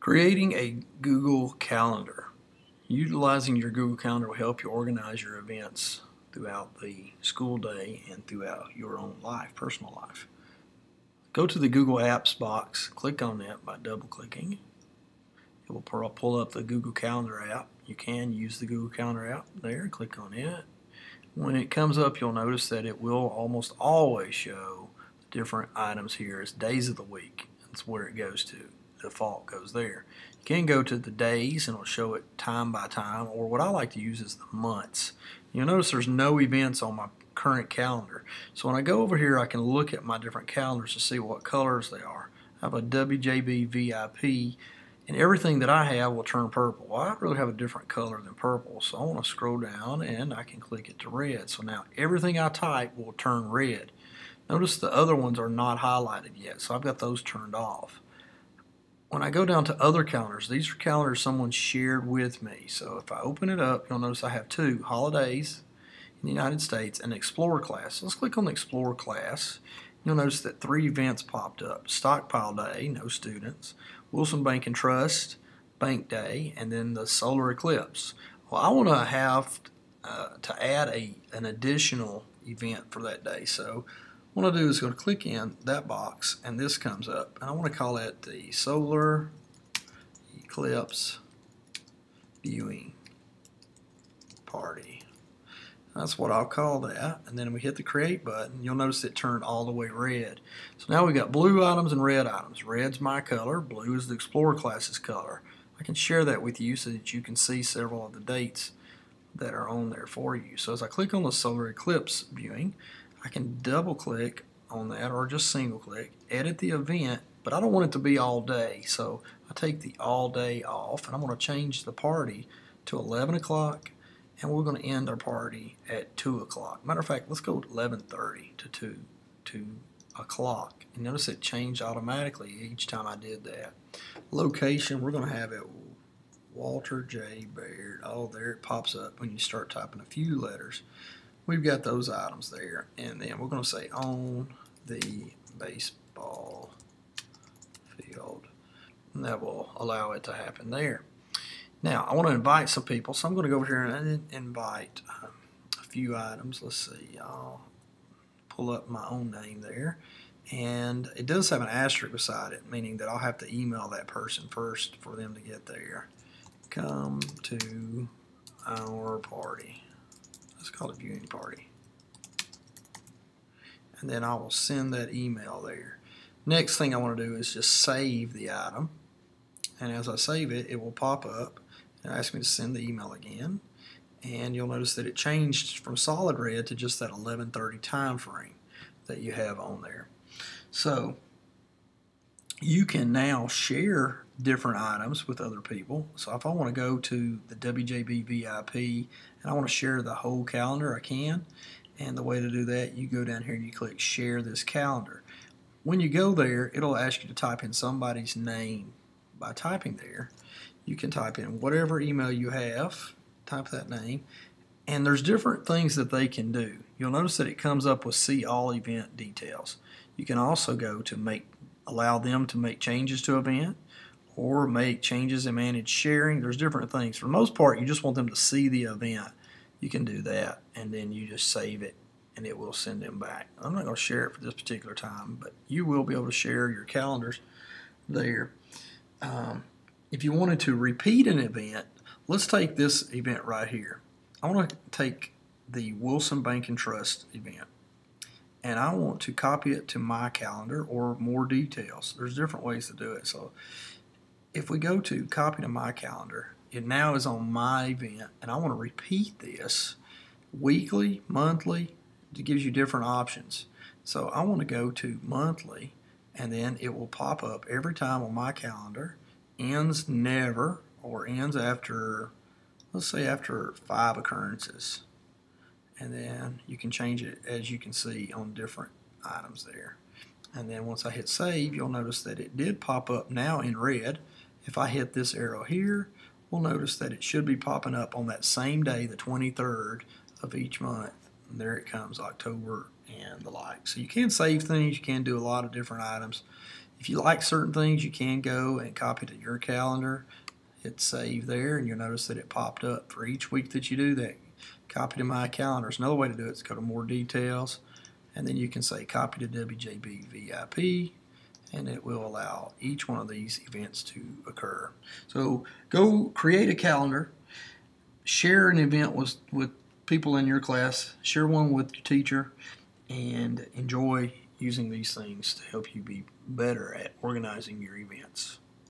Creating a Google Calendar. Utilizing your Google Calendar will help you organize your events throughout the school day and throughout your own life, personal life. Go to the Google Apps box, click on that by double clicking. It will pull up the Google Calendar app. You can use the Google Calendar app there, click on it. When it comes up, you'll notice that it will almost always show the different items here as days of the week. That's where it goes to. The default goes there. You can go to the days and it'll show it time by time, or what I like to use is the months. You'll notice there's no events on my current calendar. So when I go over here, I can look at my different calendars to see what colors they are. I have a WJB VIP, and everything that I have will turn purple. Well, I really have a different color than purple, so I want to scroll down and I can click it to red. So now everything I type will turn red. Notice the other ones are not highlighted yet, so I've got those turned off. When I go down to other calendars, these are calendars someone shared with me. So if I open it up, you'll notice I have two: holidays in the United States and Explorer class. So let's click on the Explorer class. You'll notice that 3 events popped up: Stockpile Day, no students; Wilson Bank and Trust Bank Day, and then the solar eclipse. Well, I want to have to add an additional event for that day. So what I'll do is go to click in that box, and this comes up, and I want to call it the solar eclipse viewing party. That's what I'll call that. And then we hit the create button. You'll notice it turned all the way red. So now we've got blue items and red items. Red's my color, blue is the Explorer class's color. I can share that with you so that you can see several of the dates that are on there for you. So as I click on the solar eclipse viewing, I can double click on that or just single click, edit the event, but I don't want it to be all day. So I take the all day off, and I'm going to change the party to 11 o'clock. And we're going to end our party at 2 o'clock. Matter of fact, let's go 11:30 to 2 o'clock. And notice it changed automatically each time I did that. Location, we're going to have it Walter J. Baird. Oh, there it pops up when you start typing a few letters. We've got those items there. And then we're going to say on the baseball field. And that will allow it to happen there. Now, I want to invite some people, so I'm going to go over here and invite a few items. Let's see, I'll pull up my own name there. And it does have an asterisk beside it, meaning that I'll have to email that person first for them to get there. Come to our party. Let's call it viewing party. And then I will send that email there. Next thing I want to do is just save the item. And as I save it, it will pop up and ask me to send the email again. And you'll notice that it changed from solid red to just that 11:30 time frame that you have on there. So you can now share different items with other people. So if I want to go to the WJB VIP and I want to share the whole calendar, I can. And the way to do that, you go down here and you click share this calendar. When you go there, it'll ask you to type in somebody's name. By typing there, you can type in whatever email you have, type that name, and there's different things that they can do. You'll notice that it comes up with see all event details. You can also go to allow them to make changes to event or make changes and manage sharing. There's different things. For the most part, you just want them to see the event. You can do that, and then you just save it and it will send them back. I'm not going to share it for this particular time, but you will be able to share your calendars there. If you wanted to repeat an event, let's take this event right here. I want to take the Wilson Bank and Trust event, and I want to copy it to my calendar or more details. There's different ways to do it. So if we go to copy to my calendar, it now is on my event, and I want to repeat this weekly, monthly. It gives you different options. So I want to go to monthly, and then it will pop up every time on my calendar. Ends never, or ends after, let's say after 5 occurrences. And then you can change it, as you can see, on different items there. And then once I hit save, you'll notice that it did pop up now in red. If I hit this arrow here, we'll notice that it should be popping up on that same day, the 23rd of each month. And there it comes, October and the like. So you can save things, you can do a lot of different items. If If you like certain things, you can go and copy to your calendar, hit save there, and you'll notice that it popped up for each week that you do that. Copy to my calendar. There's another way to do it is go to more details, and then you can say copy to WJB VIP, and it will allow each one of these events to occur. So go create a calendar, share an event with people in your class, share one with your teacher, and enjoy using these things to help you be better at organizing your events.